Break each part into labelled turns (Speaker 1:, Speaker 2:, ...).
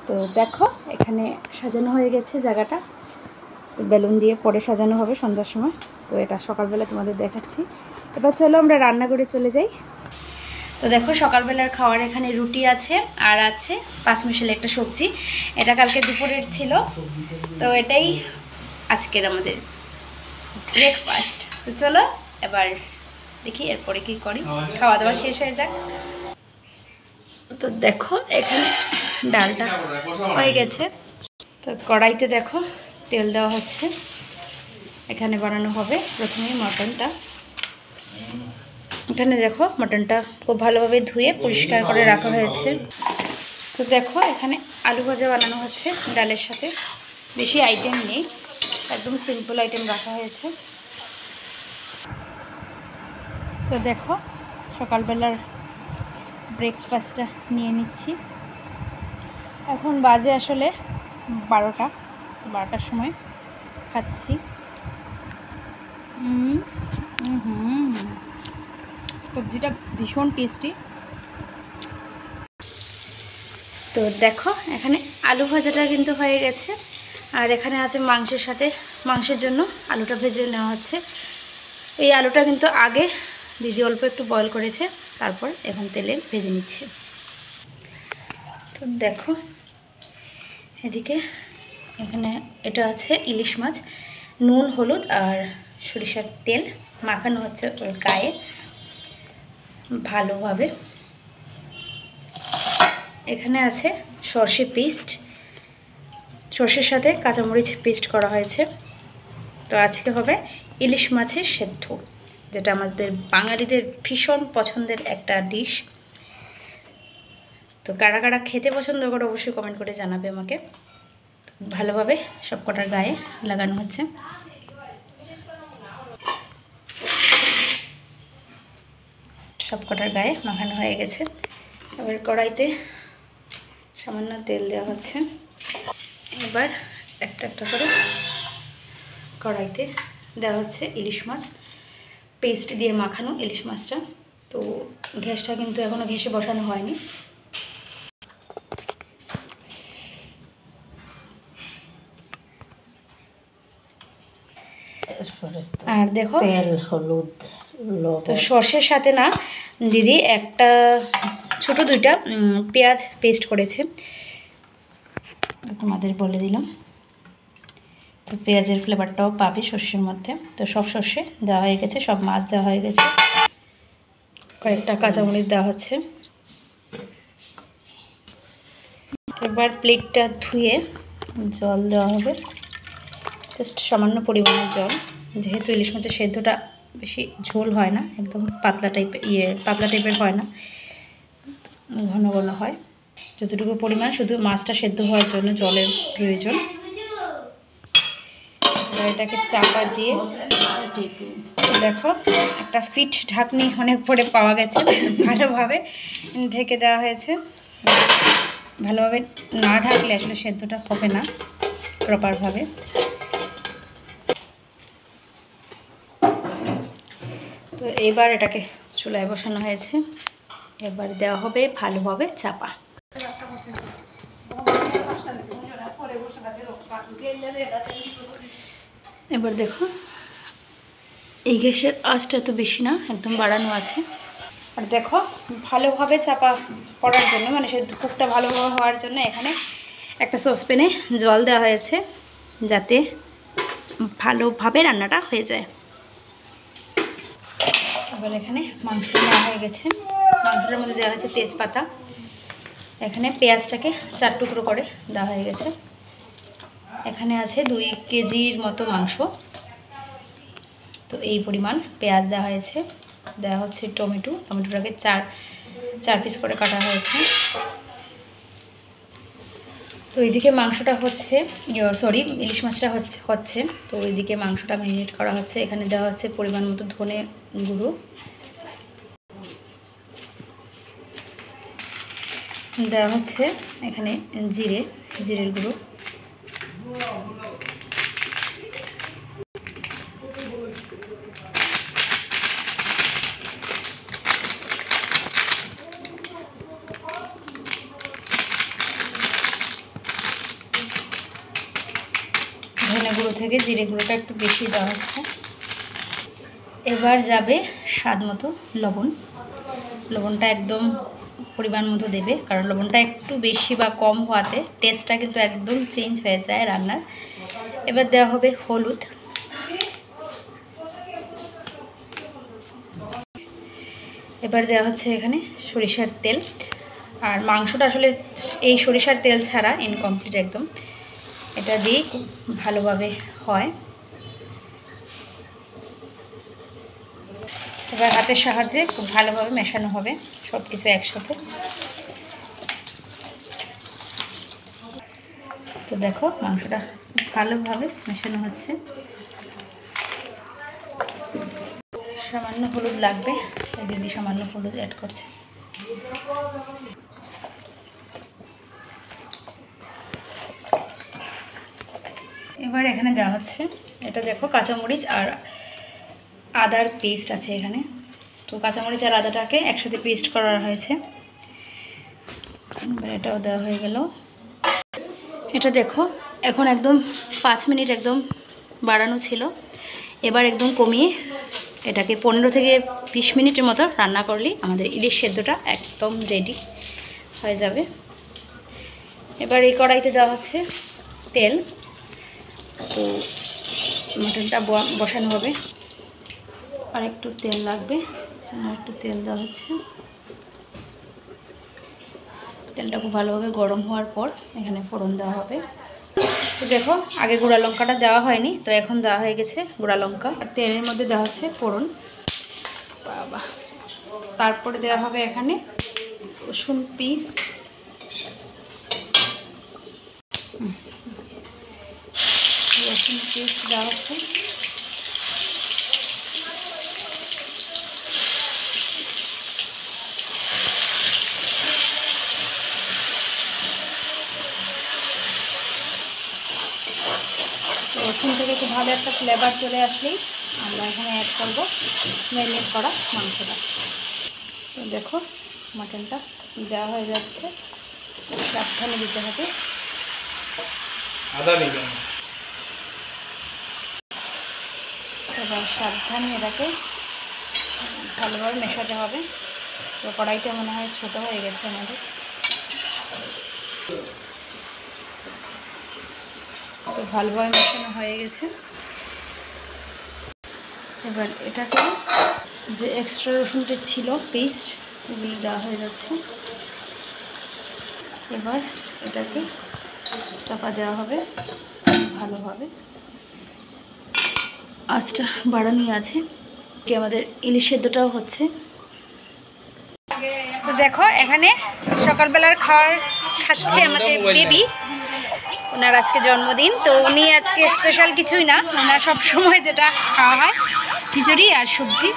Speaker 1: তো দেখো এখানে সাজানো হয়ে গেছে জায়গাটা, তো বেলুন দিয়ে পরে সাজানো হবে সন্ধ্যার সময়। তো এটা সকালবেলা তোমাদের দেখাচ্ছি। এবার চলো আমরা রান্নাঘরে চলে যাই। তো দেখো সকালবেলার খাওয়ার এখানে রুটি আছে আর আছে পাঁচমিশালি একটা সবজি, এটা কালকে দুপুরের ছিল, তো এটাই আজকের আমাদের ব্রেকফাস্ট। তো চলো এবার দেখি এরপরে কি করি, খাওয়া দাওয়া শেষ হয়ে যাক। তো দেখো এখানে ডালটা হয়ে গেছে, তো কড়াইতে দেখো তেল দেওয়া হচ্ছে, এখানে বানানো হবে প্রথমেই মটনটা। এখানে দেখো মটনটা খুব ভালোভাবে ধুয়ে পরিষ্কার করে রাখা হয়েছে। তো দেখো এখানে আলু ভাজা বানানো হচ্ছে ডালের সাথে, বেশি আইটেম নেই, একদম সিম্পল আইটেম রাখা হয়েছে। তো দেখো সকালবেলার ব্রেকফাস্টটা নিয়ে নিচ্ছি। এখন বাজে আসলে 12টার সময় খাচ্ছি। সবজিটা ভীষণ টেস্টি। তো দেখো এখানে আলু ভাজাটা কিন্তু হয়ে গেছে, আর এখানে আছে মাংসের সাথে, মাংসের জন্য আলুটা ভেজে নেওয়া হচ্ছে। এই আলুটা কিন্তু আগে দিদি অল্প একটু বয়েল করেছে, তারপর এখন তেলে ভেজে নিচ্ছে। তো দেখো এদিকে এখানে এটা আছে ইলিশ মাছ, নুন হলুদ আর সরিষার তেল মাখানো হচ্ছে ওর গায়ে ভালোভাবে। এখানে আছে সর্ষে পেস্ট, সর্ষের সাথে কাঁচামরিচ পেস্ট করা হয়েছে। তো আজকে হবে ইলিশ মাছের সেদ্ধ, যেটা আমাদের বাঙালিদের ভীষণ পছন্দের একটা ডিশ। তো কারা কারা খেতে পছন্দ করে অবশ্যই কমেন্ট করে জানাবে আমাকে। ভালোভাবে সব কটার গায়ে লাগানো হচ্ছে। সব কটার গায়ে মাখানো হয়ে গেছে। এবার কড়াইতে সামান্য তেল দেওয়া হচ্ছে। এবার একটা একটা করে কড়াইতে দেওয়া হচ্ছে ইলিশ মাছ, পেস্ট দিয়ে মাখানো ইলিশ মাছটা। তো গ্যাসটা কিন্তু এখনও ঘেঁষে বসানো হয়নি। আর দেখো তেল হলুদ, তো সর্ষের সাথে না দিদি একটা ছোট দুইটা পেঁয়াজ পেস্ট করেছে, তোমাদের বলে দিলাম। তো পেঁয়াজের ফ্লেভারটাও পাবে সর্ষের মধ্যে। তো সব সর্ষে দেওয়া হয়ে গেছে, সব মাছ দেওয়া হয়ে গেছে, কয়েকটা কাঁচামরিচ দেওয়া হচ্ছে। এবার প্লেটটা ধুয়ে জল দেওয়া হবে, জাস্ট সামান্য পরিমাণের জল, যেহেতু ইলিশ মাছের সেদ্ধটা বেশি ঝোল হয় না, একদম পাতলা টাইপের হয় না, ঘন ঘন হয়। যতটুকু পরিমাণ শুধু মাছটা সেদ্ধ হওয়ার জন্য জলের প্রয়োজন। এবার এটাকে চাপা দিয়ে দেখো একটা ফিট ঢাকনি অনেক পরে পাওয়া গেছে, ভালোভাবে ঢেকে দেওয়া হয়েছে। ভালোভাবে না ঢাকলে আসলে সেদ্ধটা হবে না প্রপারভাবে। তো এবার এটাকে চুলায় বসানো হয়েছে, এবার দেওয়া হবে ভালোভাবে চাপা। এবার দেখো এই গ্যাসের আঁচটা তো বেশি না, একদম বাড়ানো আছে। আর দেখো ভালোভাবে চাপা পড়ার জন্য, মানে সেদ্ধ কুকটা ভালোভাবে হওয়ার জন্য এখানে একটা সসপ্যানে জল দেওয়া হয়েছে, যাতে ভালোভাবে রান্নাটা হয়ে যায়। এবার এখানে মাংস নেওয়া হয়ে গেছে, মাংসটার মধ্যে দেওয়া হয়েছে তেজপাতা। এখানে পেঁয়াজটাকে 4 টুকরো করে দেওয়া হয়ে গেছে। এখানে আছে 2 কেজির মতো মাংস, তো এই পরিমাণ পেঁয়াজ দেওয়া হয়েছে। দেওয়া হচ্ছে টমেটোটাকে 4 পিস করে কাটা হয়েছে। তো এইদিকে মাংসটা হচ্ছে, ইলিশ মাছটা হচ্ছে। তো ওইদিকে মাংসটা ম্যারিনেট করা হচ্ছে। এখানে দেওয়া হচ্ছে পরিমাণ মতো ধনে গুঁড়ো, দেওয়া হচ্ছে এখানে জিরের গুঁড়ো, ধনে গুঁড়ো থেকে জিরে গুঁড়োটা একটু বেশি দেওয়া হচ্ছে। এবার যাবে স্বাদ মতো লবণ। লবণটা একদম পরিমাণ মতো দেবে, কারণ লবণটা একটু বেশি বা কম হওয়াতে টেস্টটা কিন্তু একদম চেঞ্জ হয়ে যায় রান্নার। এবার দেওয়া হবে হলুদ। এবার দেওয়া হচ্ছে এখানে সরিষার তেল। আর মাংসটা আসলে এই সরিষার তেল ছাড়া ইনকমপ্লিট একদম। এটা দিয়ে খুব ভালোভাবে হয়। এবার হাতের সাহায্যে খুব ভালোভাবে মেশানো হবে সব কিছু একসাথে। তো দেখো মাংসটা খুব ভালোভাবে মেশানো হচ্ছে। সামান্য হলুদ লাগবে, দিদি সামান্য হলুদ অ্যাড করছে। এবার এখানে দেওয়া হচ্ছে, এটা দেখো কাঁচামরিচ আর আদার পেস্ট আছে এখানে। তো কাঁচামরিচ আর আদাটাকে একসাথে পেস্ট করা হয়েছে। এবার এটাও দেওয়া হয়ে গেল। এটা দেখো এখন একদম 5 মিনিট একদম বাড়ানো ছিল, এবার একদম কমিয়ে এটাকে 15 থেকে 20 মিনিটের মতো রান্না করলেই আমাদের ইলিশ সেদ্ধটা একদম রেডি হয়ে যাবে। এবার এই কড়াইতে দেওয়া হচ্ছে তেল। তো মটনটা বসানো হবে, আর একটু তেল লাগবে, একটু তেল দেওয়া হচ্ছে। তেলটা খুব ভালোভাবে গরম হওয়ার পর এখানে ফোড়ন দেওয়া হবে। তো দেখো আগে গুঁড়া লঙ্কাটা দেওয়া হয়নি, তো এখন দেওয়া হয়ে গেছে গুঁড়া লঙ্কা। তেলের মধ্যে দেওয়া হচ্ছে ফোড়ন। বাবা, তারপরে দেওয়া হবে এখানে রসুন পিস, রসুন পিস দেওয়া হচ্ছে। রসুন থেকে খুব ভালো একটা ফ্লেভার চলে আসলেই আমরা এখানে অ্যাড করবো ম্যারিনেট করা মাংসটা। তো দেখো মাটনটা দেওয়া হয়ে যাচ্ছে, সাবধানে দিতে হবে। এবার সাবধানে এটাকে ভালোভাবে মেশাতে হবে। তো কড়াইটা মনে হয় ছোটো হয়ে গেছে আমাদের। তো ভালোভাবে মেশানো হয়ে গেছে। এবার এটাকে যে এক্সট্রা রসুনটা ছিল পেস্ট, এগুলো দেওয়া হয়ে যাচ্ছে। এবার এটাকে চাপা দেওয়া হবে ভালোভাবে, আঁচটা বাড়ানোই আছে। কি আমাদের ইলিশ সেদ্ধটাও হচ্ছে। তো দেখো এখানে সকালবেলার খাওয়ার খাচ্ছে আমাদের বেবি। ওনার আজকে জন্মদিন, তো উনি আজকে স্পেশাল কিছুই না, ওনার সবসময় যেটা খাওয়া হয় খিচুড়ি আর সবজি।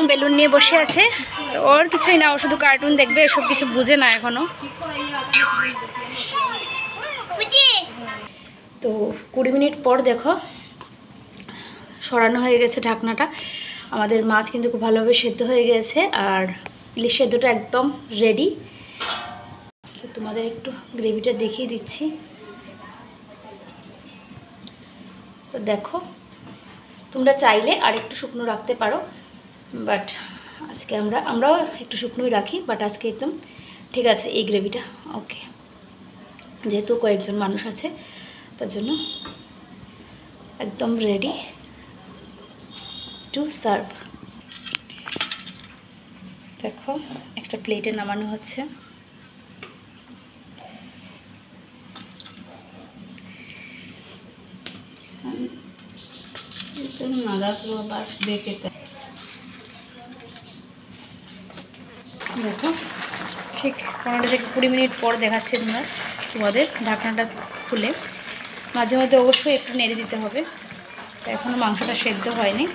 Speaker 1: বেলুন নিয়ে বসে আছে, তো ওর কিছুই না, ও শুধু কার্টুন দেখবে, এসব কিছু বুঝে না এখনো। তো 20 মিনিট পর দেখো সরানো হয়ে গেছে ঢাকনাটা। আমাদের মাছ কিন্তু খুব ভালোভাবে সেদ্ধ হয়ে গেছে, আর ইলিশ সেদ্ধটা একদম রেডি। তো তোমাদের একটু গ্রেভিটা দেখিয়ে দিচ্ছি। তো দেখো তোমরা চাইলে আর একটু শুকনো রাখতে পারো, বাট আজকে আমরাও একটু শুকনোই রাখি, বাট আজকে একদম ঠিক আছে এই গ্রেভিটা। ওকে, যেহেতু কয়েকজন মানুষ আছে তার জন্য একদম রেডি টু সার্ভ। দেখো একটা প্লেটে নামানো হচ্ছে। দেখো ঠিক 15 থেকে 20 মিনিট পর দেখাচ্ছে তোমাদের ঢাকনাটা খুলে। মাঝে মধ্যে অবশ্যই একটু নেড়ে দিতে হবে, এখনও মাংসটা সেদ্ধ হয়নি।